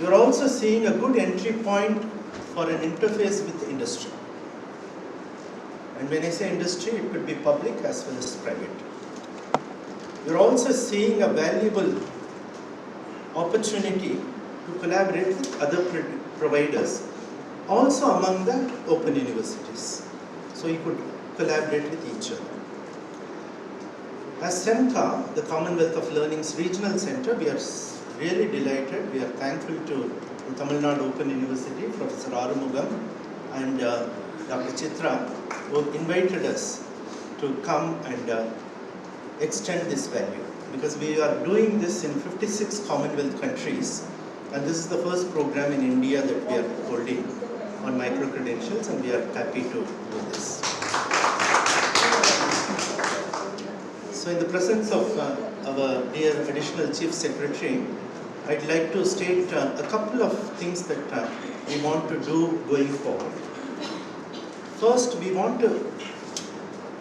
You're also seeing a good entry point for an interface with industry. And when I say industry, it could be public as well as private. You're also seeing a valuable opportunity to collaborate with other providers, also among the open universities. So you could collaborate with each other. As CEMTA, the Commonwealth of Learning's regional center, we are really delighted. We are thankful to the Tamil Nadu Open University, Professor Arumugam and Dr. Chitra, who invited us to come and extend this value. Because we are doing this in 56 Commonwealth countries, and this is the first program in India that we are holding on micro-credentials, and we are happy to do this. So in the presence of our dear Additional Chief Secretary, I'd like to state a couple of things that we want to do going forward. First, we want to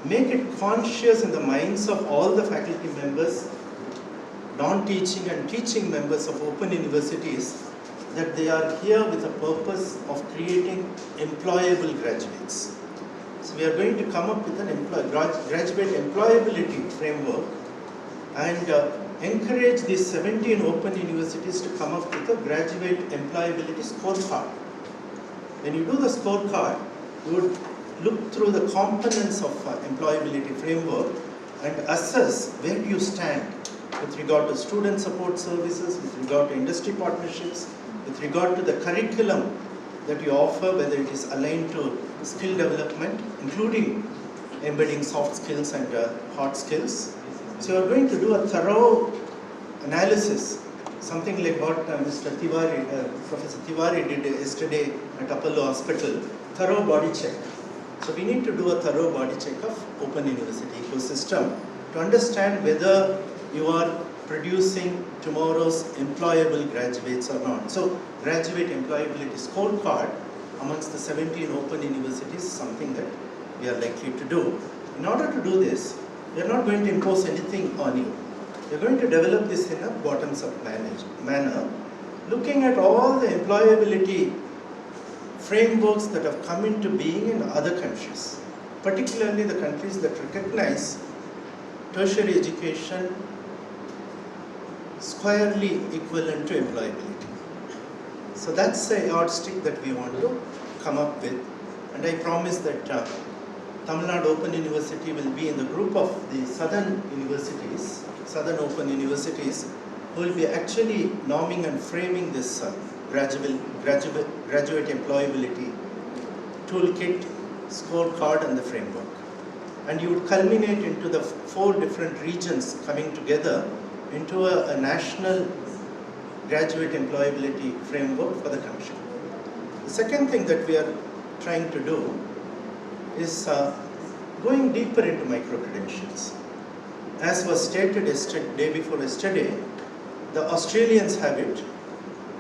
make it conscious in the minds of all the faculty members, non-teaching and teaching members of open universities, that they are here with a purpose of creating employable graduates. So we are going to come up with an graduate employability framework and encourage these 17 open universities to come up with a graduate employability scorecard. When you do the scorecard, you would look through the components of employability framework and assess where do you stand with regard to student support services, with regard to industry partnerships, with regard to the curriculum that you offer, whether it is aligned to skill development, including embedding soft skills and hard skills. So you are going to do a thorough analysis, something like what Mr. Tiwari, Professor Tiwari did yesterday at Apollo Hospital, thorough body check. So we need to do a thorough body check of open university ecosystem to understand whether you are producing tomorrow's employable graduates or not. So graduate employability scorecard amongst the 17 open universities is something that we are likely to do. In order to do this, we are not going to impose anything on you. We are going to develop this in a bottoms-up manner, looking at all the employability frameworks that have come into being in other countries, particularly the countries that recognize tertiary education squarely equivalent to employability. So that's a yardstick that we want to come up with, and I promise that Tamil Nadu Open University will be in the group of the southern universities, southern open universities, who will be actually norming and framing this graduate employability toolkit, scorecard and the framework. And you would culminate into the 4 different regions coming together into a national graduate employability framework for the country. The second thing that we are trying to do is going deeper into micro-credentials. As was stated day before yesterday, the Australians have it,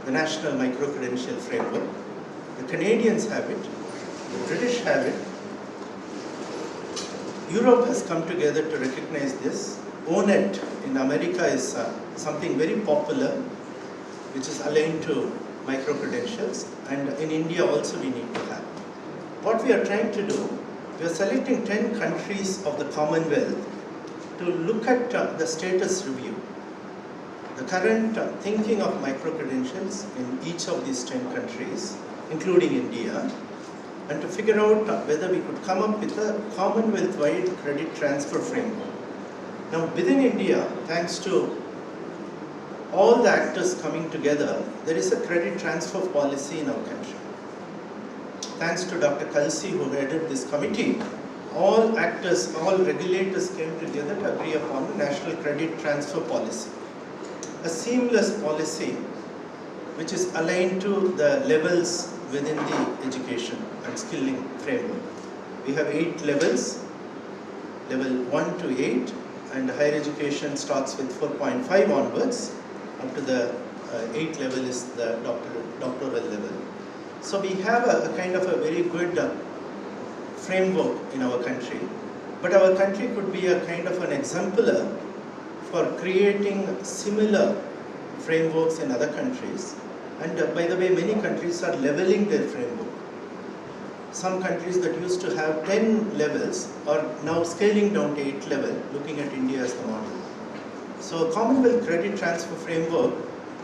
the National Micro-Credential Framework, the Canadians have it, the British have it, Europe has come together to recognize this. ONET in America is something very popular, which is aligned to micro-credentials, and in India also we need to have. What we are trying to do, we are selecting 10 countries of the Commonwealth to look at the status review, the current thinking of micro-credentials in each of these 10 countries, including India, and to figure out whether we could come up with a Commonwealth-wide credit transfer framework. Now within India, thanks to all the actors coming together, there is a credit transfer policy in our country. Thanks to Dr. Kalsi, who headed this committee, all actors, all regulators came together to agree upon a national credit transfer policy. A seamless policy which is aligned to the levels within the education and skilling framework. We have 8 levels, level 1 to 8, and higher education starts with 4.5 onwards, up to the 8th level is the doctoral level. So we have a kind of a very good framework in our country, but our country could be a kind of an exemplar for creating similar frameworks in other countries, And by the way, many countries are leveling their framework. Some countries that used to have 10 levels are now scaling down to 8 level, looking at India as the model. So a Commonwealth credit transfer framework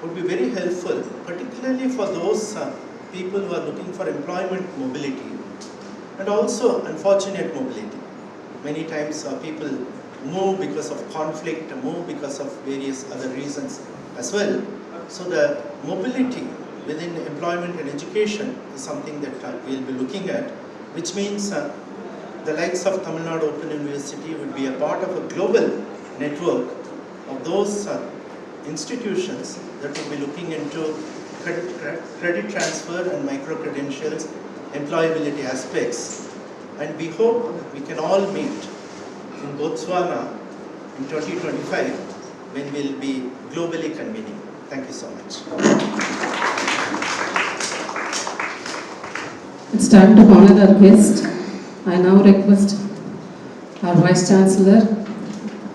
would be very helpful, particularly for those people who are looking for employment mobility and also unfortunate mobility. Many times people move because of conflict, move because of various other reasons as well. So the mobility within employment and education is something that we'll be looking at, which means the likes of Tamil Nadu Open University would be a part of a global network of those institutions that will be looking into credit transfer and micro-credentials, employability aspects. And we hope we can all meet in Botswana in 2025 when we'll be globally convening. Thank you so much. It's time to honor our guest. I now request our Vice Chancellor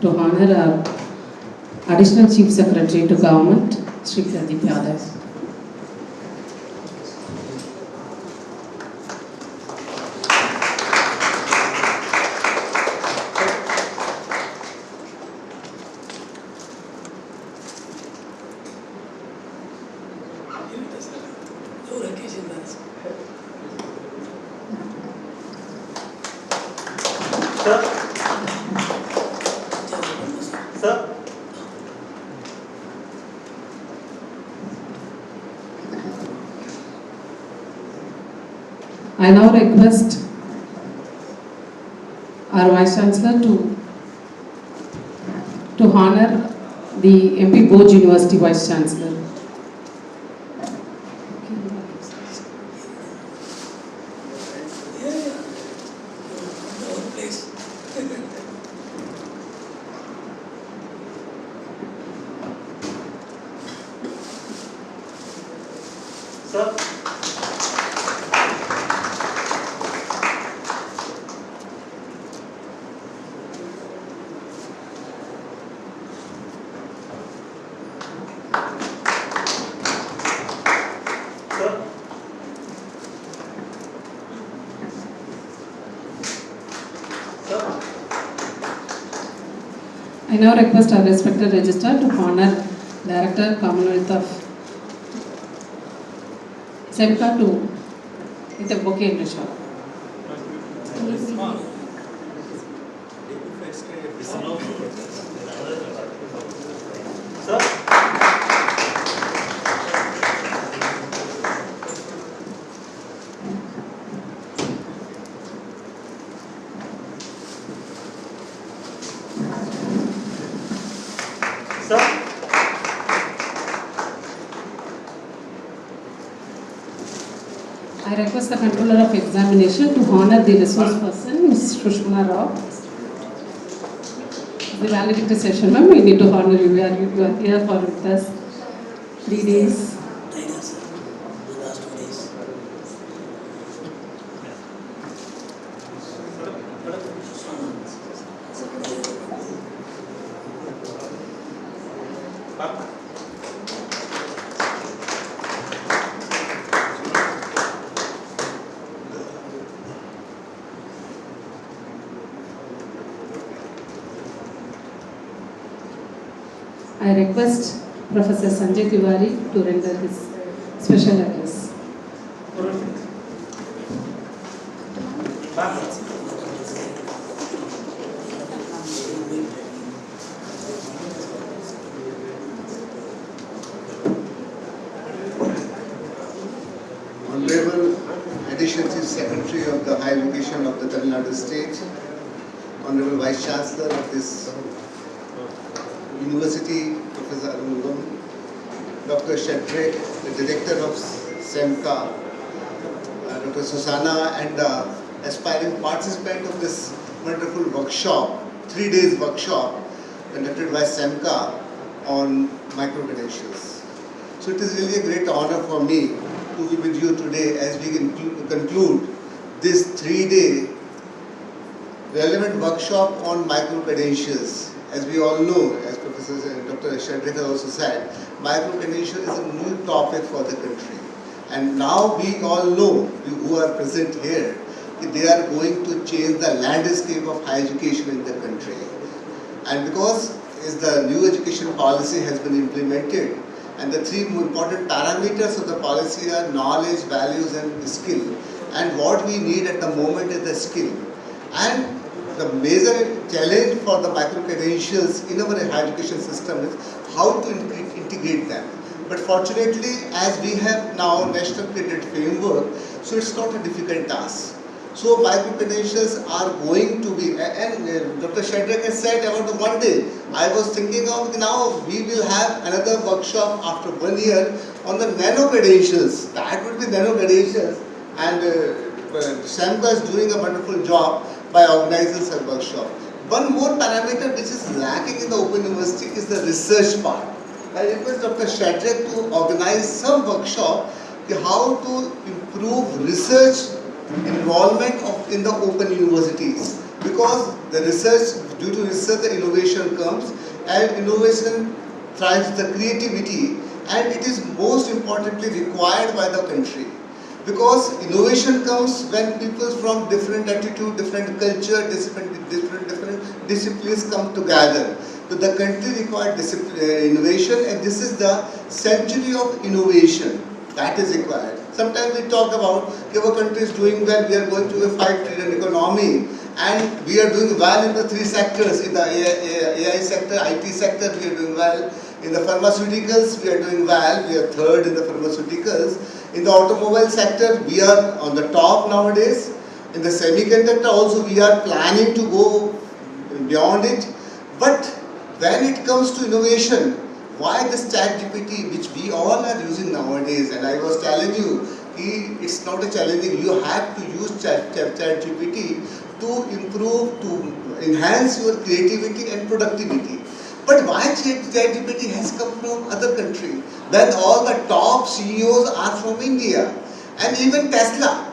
to honor our Additional Chief Secretary to Government, Sri Pradeep Yadav. Sir? I now request our Vice Chancellor to honor the MP Boj University Vice Chancellor. Sir? I now request our respected registrar to honor Director, Commonwealth of SEMCA with a bouquet in the shop. I request the Controller of Examination to honor the resource person, Ms. Shushma Rao. The valedictory session, ma'am, we need to honor you. You are here for with us 3 days. 3 days, sir. The last 2 days. I request Professor Sanjay Tiwari to render his special address. Honorable Additional Chief Secretary of the Higher Education of the Tamil Nadu State, Honorable Vice Chancellor of this University, Professor Arundam, Dr. Shedrick, the Director of SEMCA, Dr. Susanna, and aspiring participant of this wonderful workshop, 3 days workshop conducted by SEMCA on micro-credentials. So it is really a great honor for me to be with you today as we conclude this 3-day relevant workshop on micro-credentials. As we all know, as Professor Dr. Shedrick has also said, micro-credential is a new topic for the country. And now we all know, who are present here, they are going to change the landscape of higher education in the country. And because the new education policy has been implemented, and the three important parameters of the policy are knowledge, values and skill. And what we need at the moment is the skill. And the major challenge for the micro-credentials in our higher education system is how to integrate them. But fortunately, as we have now National Credit Framework, so it's not a difficult task. So micro-credentials are going to be, and Dr. Shedrick has said about the one day, I was thinking of now we will have another workshop after 1 year on the nano-credentials. That would be nano-credentials, and SAMCA is doing a wonderful job by organizing such workshop. One more parameter which is lacking in the Open University is the research part. I request Dr. Shedrick to organize some workshop on how to improve research involvement in the Open Universities. Because the research, due to research the innovation comes, and innovation drives the creativity, and it is most importantly required by the country. Because innovation comes when people from different attitude, different culture, different disciplines come together. So the country requires innovation, and this is the century of innovation that is required. Sometimes we talk about if our country is doing well, we are going to a 5 trillion economy, and we are doing well in the three sectors. In the AI sector, IT sector, we are doing well. In the pharmaceuticals, we are doing well. We are third in the pharmaceuticals. In the automobile sector, we are on the top nowadays. In the semiconductor also, we are planning to go beyond it. But when it comes to innovation, why this ChatGPT, which we all are using nowadays, and I was telling you, it's not a challenging, you have to use ChatGPT to improve, to enhance your creativity and productivity. But why ChatGPT has come from other country when all the top CEOs are from India? And even Tesla,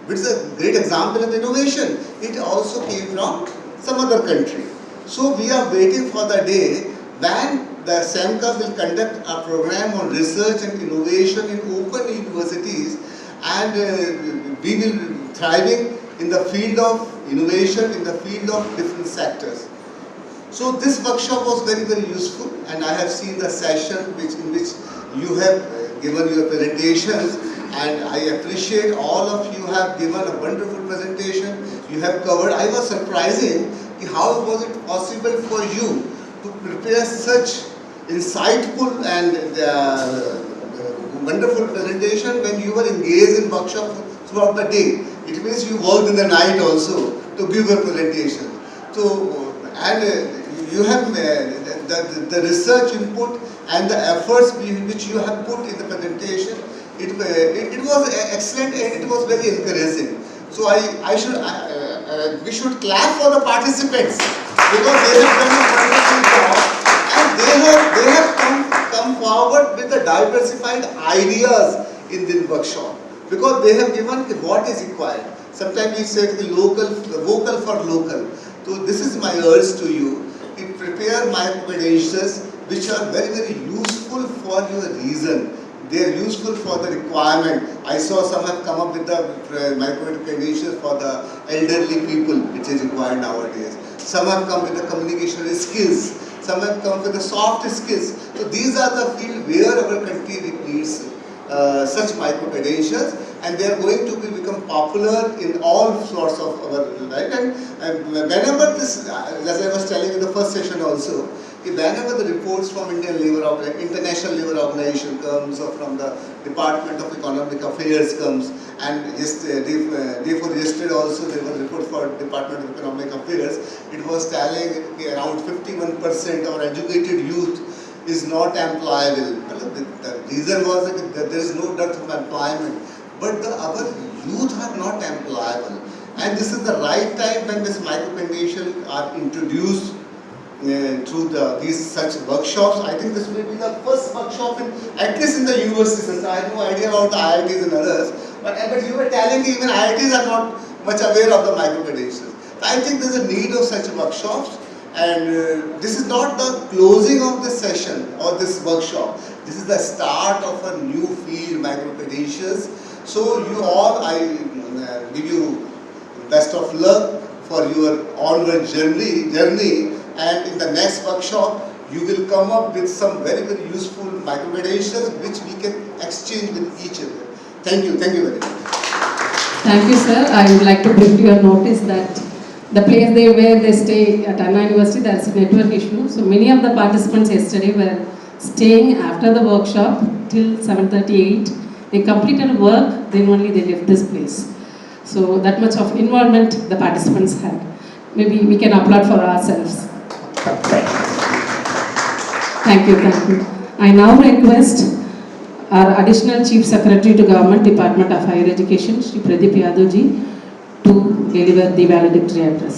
which is a great example of innovation, it also came from some other country. So we are waiting for the day when the SAMCA will conduct a program on research and innovation in open universities, and we will be thriving in the field of innovation, in the field of different sectors. So this workshop was very, very useful, and I have seen the session in which you have given your presentations, and I appreciate all of you have given a wonderful presentation. You have covered. I was surprising how was it possible for you to prepare such insightful and wonderful presentation when you were engaged in workshop throughout the day. It means you worked in the night also to give a presentation. So, and you have the research input and the efforts which you have put in the presentation. It was excellent, and it was very encouraging. So we should clap for the participants, because they have done a wonderful job, and they have come forward with the diversified ideas in this workshop, because they have given what is required. Sometimes we say the vocal for local. So this is my urge to you. Prepare micro-credentials which are very, very useful for your reason. They are useful for the requirement. I saw some have come up with the micro-credentials for the elderly people, which is required nowadays. Some have come with the communication skills. Some have come with the soft skills. So these are the field where our country needs such micro-credentials, and they are going to become popular in all sorts of our life. And whenever this, as I was telling in the first session also, whenever the reports from International Labour Organization comes, or from the Department of Economic Affairs comes, and yesterday also there was a report for Department of Economic Affairs, it was telling around 51% of our educated youth is not employable. The reason was that there is no dearth of employment, but our youth are not employable. And this is the right time when this micro-credentials are introduced through these such workshops. I think this will be the first workshop at least in the universities. I have no idea about the IITs and others, but you were telling me even IITs are not much aware of the micro-credentials. I think there is a need of such workshops, And this is not the closing of this session or this workshop. This is the start of a new field, micro-credentials. So you all, I give you best of luck for your onward journey. And in the next workshop, you will come up with some very, very useful micro-credentials which we can exchange with each other. Thank you very much. Thank you, sir. I would like to bring to your notice that the place where they stay at Anna University, there is a network issue. So many of the participants yesterday were staying after the workshop till 7:38. They completed work, then only they left this place. So that much of involvement the participants had. Maybe we can applaud for ourselves. Thank you. I now request our Additional Chief Secretary to Government Department of Higher Education, Shri Pradeep Yadav ji, to deliver the valedictory address.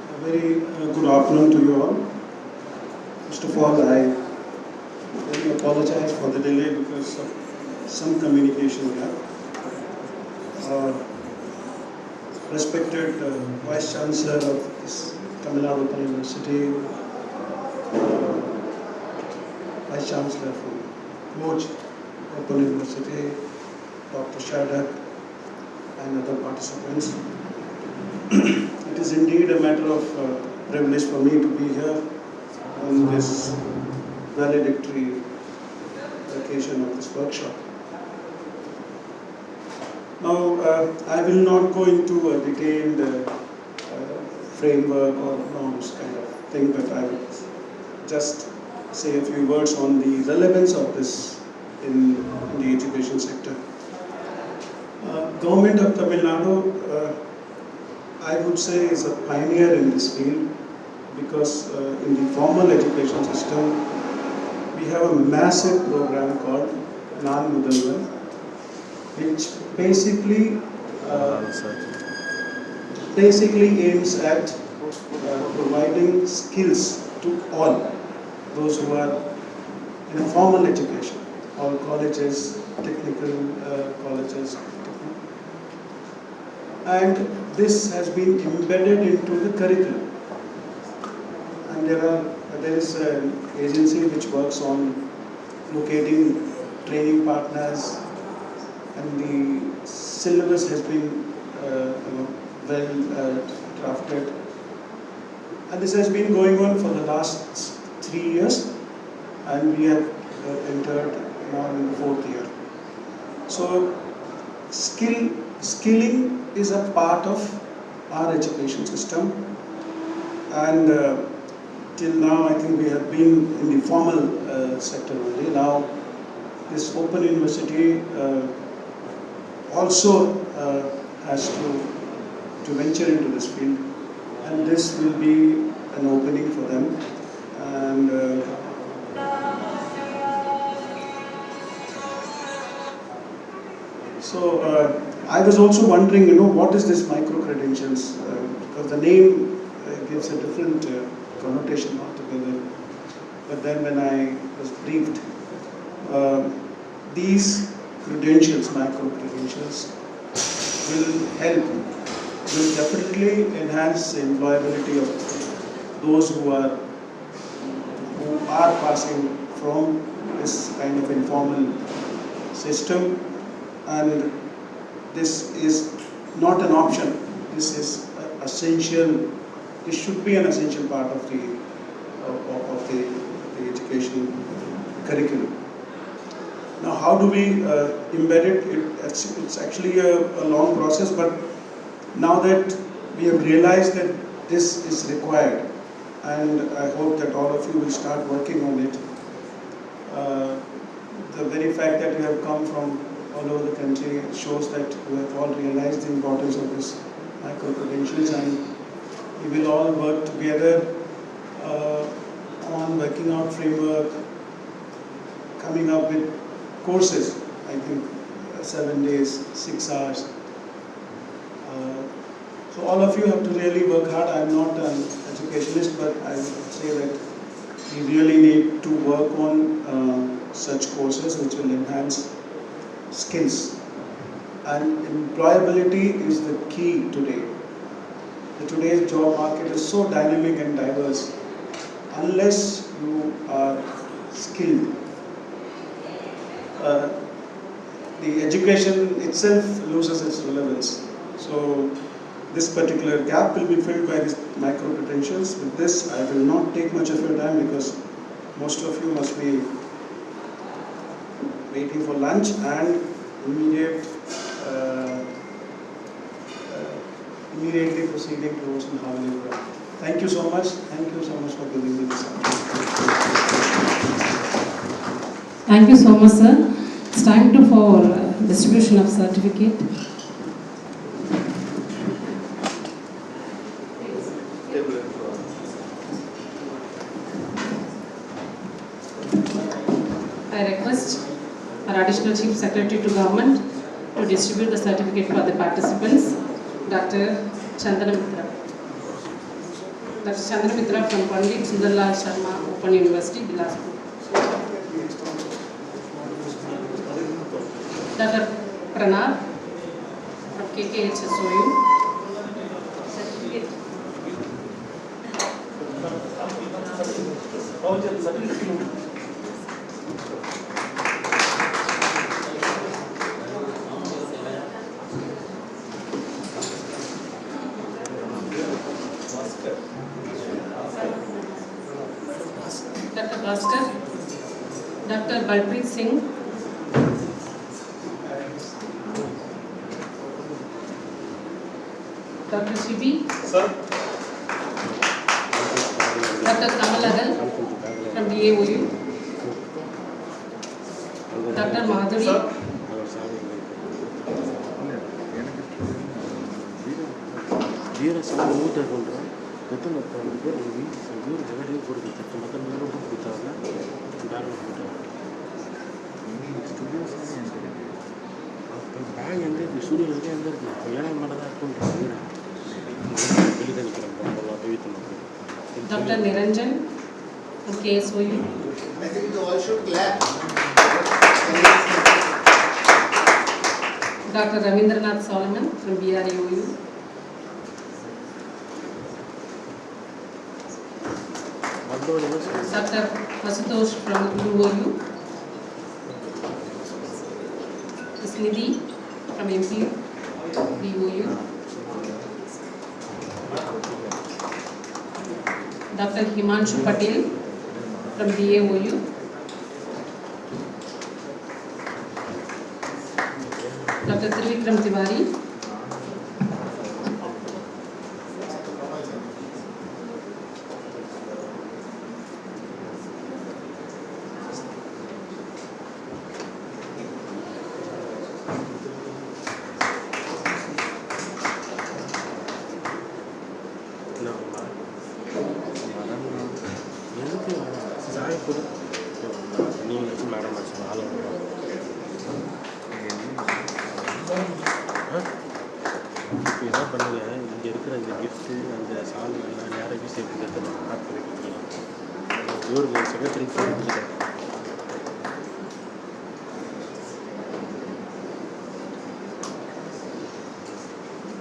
A very good afternoon to you all. First of all, I really apologize for the delay because of some communication gap. Respected Vice Chancellor of this Tamil Nadu Open University, Vice Chancellor from Moj Open University, Dr. Shadak, and other participants. It is indeed a matter of privilege for me to be here on this valedictory occasion of this workshop. Now, I will not go into a detailed framework or norms kind of thing, but I will just say a few words on the relevance of this in the education sector. Government of Tamil Nadu, I would say, is a pioneer in this field because in the formal education system, we have a massive program called Non-Mudalvan, which basically aims at providing skills to all those who are in formal education, all colleges, technical colleges, and this has been embedded into the curriculum. And there is an agency which works on locating training partners, and the syllabus has been well drafted, and this has been going on for the last 3 years, and we have entered now in the 4th year. So skilling is a part of our education system, and till now I think we have been in the formal sector only. Now this Open University also has to venture into this field, and this will be an opening for them. And so I was also wondering, what is this micro-credentials? Because the name gives a different connotation altogether. But then when I was briefed, these credentials, micro-credentials, will definitely enhance the employability of those who are passing from this kind of informal system. And this is not an option. This is essential. This should be an essential part of the education curriculum. Now, how do we embed it? It's actually a long process, but now that we have realized that this is required, and I hope that all of you will start working on it. The very fact that you have come from all over the country shows that you have all realized the importance of this micro-credentials, and we will all work together on working out framework, coming up with courses. I think 7 days, 6 hours. So all of you have to really work hard. I'm not an educationist, but I would say that we really need to work on such courses which will enhance skills. And employability is the key today. Today's job market is so dynamic and diverse. Unless you are skilled, the education itself loses its relevance. So this particular gap will be filled by these micro credentials. With this, I will not take much of your time because most of you must be waiting for lunch and immediately proceeding towards the harmony program. Thank you so much. Thank you so much for giving me this opportunity. Thank you so much, sir. It's time for distribution of certificate. I request our Additional Chief Secretary to Government to distribute the certificate for the participants. Dr. Chandana Mitra. Dr. Chandana Mitra from Pandit Sundarlal Sharma Open University, Bilaspur. Dr. Pranab from KKHSOU. Dr. Bhaskar, Dr. Balpreet Singh, Dr. Shibi, Dr. Kamal Agal from DAOU, Dr. Madhuri, Dr. Niranjan from KSOU. I think you all should clap. Dr. Ravindranath Solomon from BRAOU. Dr. Asutosh from UOU. Ms. Nidhi from MP BOU. Dr. Himanshu Patel from DAOU. Dr. Trivikram Tiwari.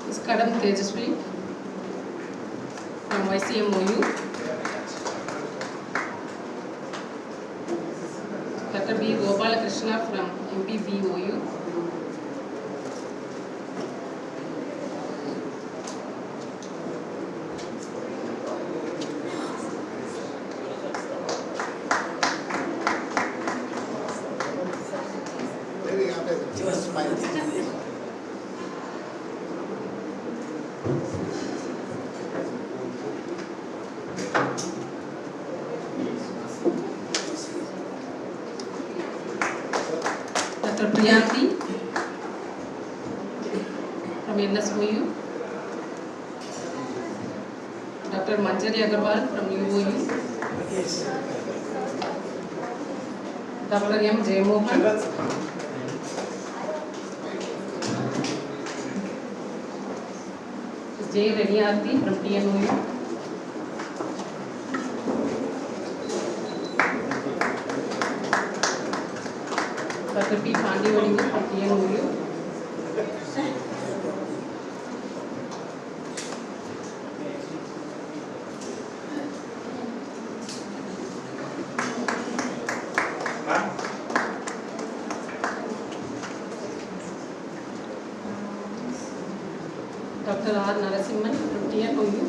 Ms. Kadam Tejaswi from YCMOU. Dr. B. Gopalakrishna from MPBOU. Just smile. Dr. Priyanti from NSOU. Dr. Manjari Agarwal from UOU. Yes. Dr. M. Jaymohan. J. Reniarthi from TNOU. Dr. P. Pandivani from TNOU. Dr. R. Narasimhan from TNOU.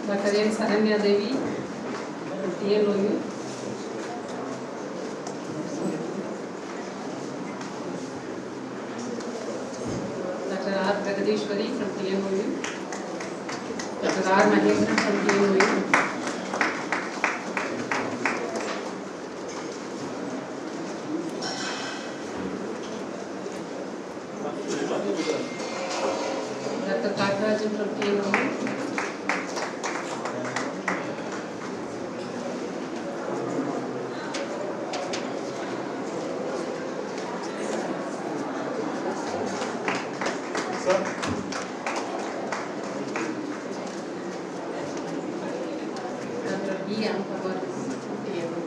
Dr. N. Saranya Devi from TNOU. Dr. R. Pragadeshwari from TNOU. Dr. R. Mahendran from TNOU. Dr. Kakrajan from TNOU. Dr. B. Ampavar from TNOU.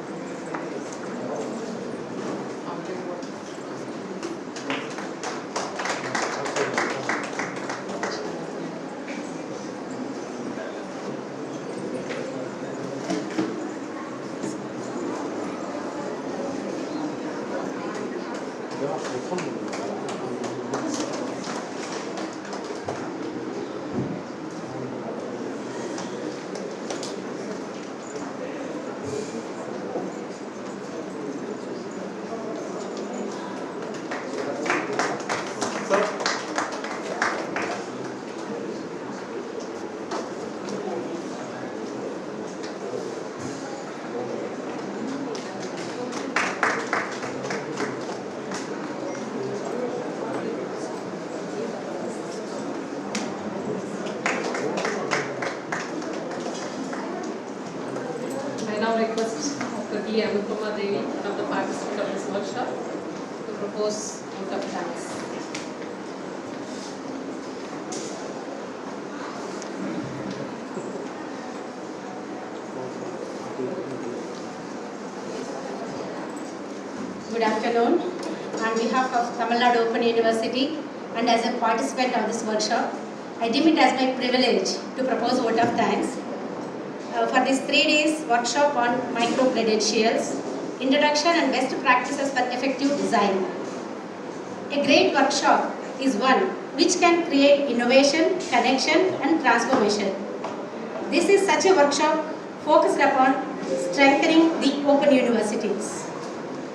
I now request Dr. D. Anupama Devi, one of the participants of this workshop, to propose vote of thanks. Good afternoon. On behalf of Tamil Nadu Open University and as a participant of this workshop, I deem it as my privilege to propose vote of thanks for this 3 days workshop on micro-credentials, introduction and best practices for effective design. A great workshop is one which can create innovation, connection and transformation. This is such a workshop focused upon strengthening the open universities.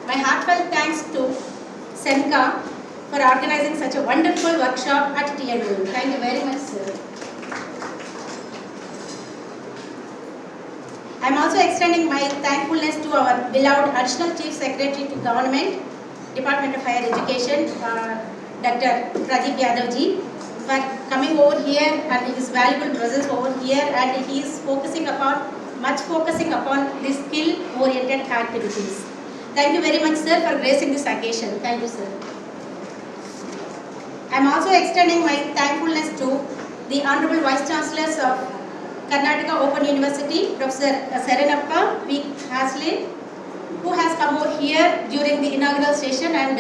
My heartfelt thanks to SEMCA for organizing such a wonderful workshop at TNOU. Thank you very much, sir. I am also extending my thankfulness to our beloved Additional Chief Secretary to Government, Department of Higher Education, Dr. Pradeep Yadavji, for coming over here and his valuable presence over here, and he is focusing upon the skill-oriented activities. Thank you very much, sir, for gracing this occasion. Thank you, sir. I am also extending my thankfulness to the Honorable Vice Chancellors of Karnataka Open University, Professor Serenappa P. Hasley, who has come over here during the inaugural session and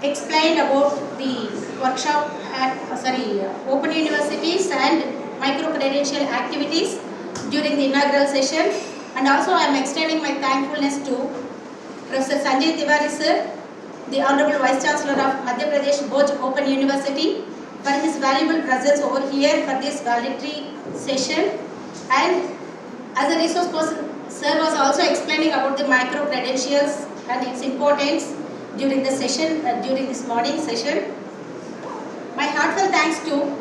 explained about the workshop at Open Universities and micro-credential activities during the inaugural session. And also I am extending my thankfulness to Professor Sanjay Tiwari sir, the Honorable Vice Chancellor of Madhya Pradesh Bhoj Open University, for his valuable presence over here for this valedictory session. And as a resource person, sir was also explaining about the micro-credentials and its importance during the session, during this morning session. My heartfelt thanks to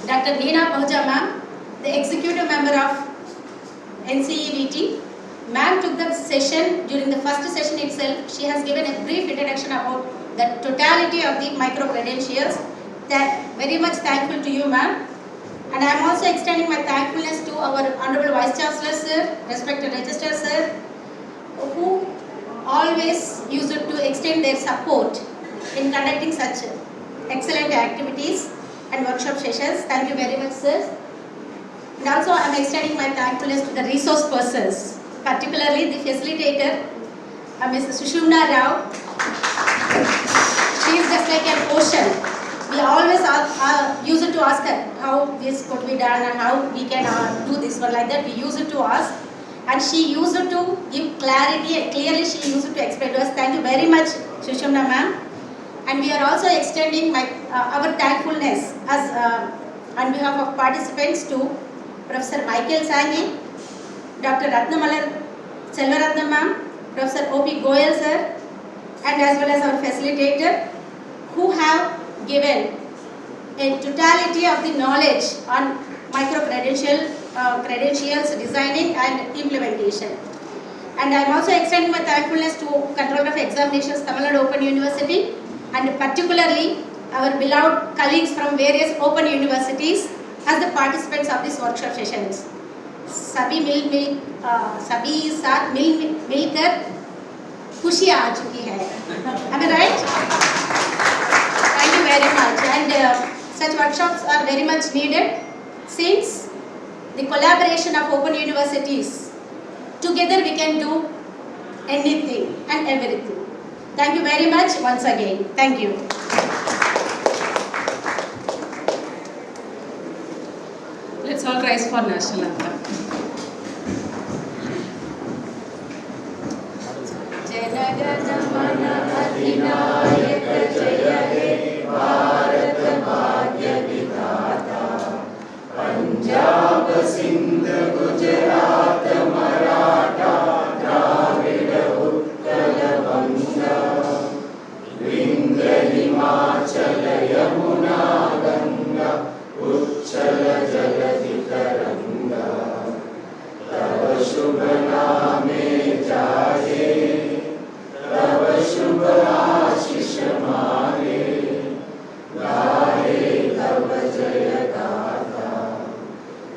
Dr. Neena Pahuja ma'am, the executive member of NCEVT. Ma'am took the session during the first session itself. She has given a brief introduction about the totality of the micro-credentials. Very much thankful to you, ma'am. And I am also extending my thankfulness to our Honorable Vice Chancellor sir, respected Registrar sir, who always used to extend their support in conducting such excellent activities and workshop sessions. Thank you very much, sir. And also I am extending my thankfulness to the resource persons particularly the facilitator, Ms. Sushumna Rao. She is just like an ocean. We always used to ask her how this could be done and how we can do this one like that. We used to ask, and she used to give clarity and clearly she used to explain to us. Thank you very much, Sushumna ma'am. And we are also extending our thankfulness as on behalf of participants to Professor Michael Sangi, Dr. Ratnamalar Selvaratnam ma'am, Professor O.P. Goyal sir, and as well as our facilitator, who have given a totality of the knowledge on credentials designing and implementation. And I am also extending my thankfulness to Controller of Examinations, Tamil Nadu Open University, and particularly our beloved colleagues from various open universities as the participants of this workshop sessions. सभी साथ मिलकर खुशी आ चुकी है. Am I right? Thank you very much. And such workshops are very much needed since the collaboration of open universities. Together we can do anything and everything. Thank you very much once again. Thank you. Let's all rise for national anthem. Jana Gana Mana अधिनायक जय हे भारत भाग्य विधाता पंजाब सिंध गुजरात मराठा द्राविड उत्कल बंगा विंध्य हिमाचल यमुना गंगा उच्चल जलधि तरंगा तव शुभ नामे जाहे तव शुभ आशीष मांगे गाहे तव जय गाथा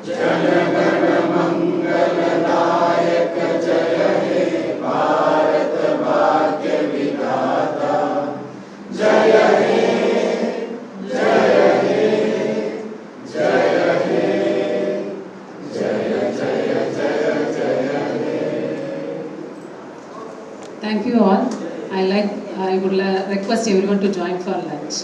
जन गण मंगल दायक जय हे भारत भाग्य विधाता जय हे जय हे जय हे जय जय जय जय हे. Thank you all. I would request everyone to join for lunch.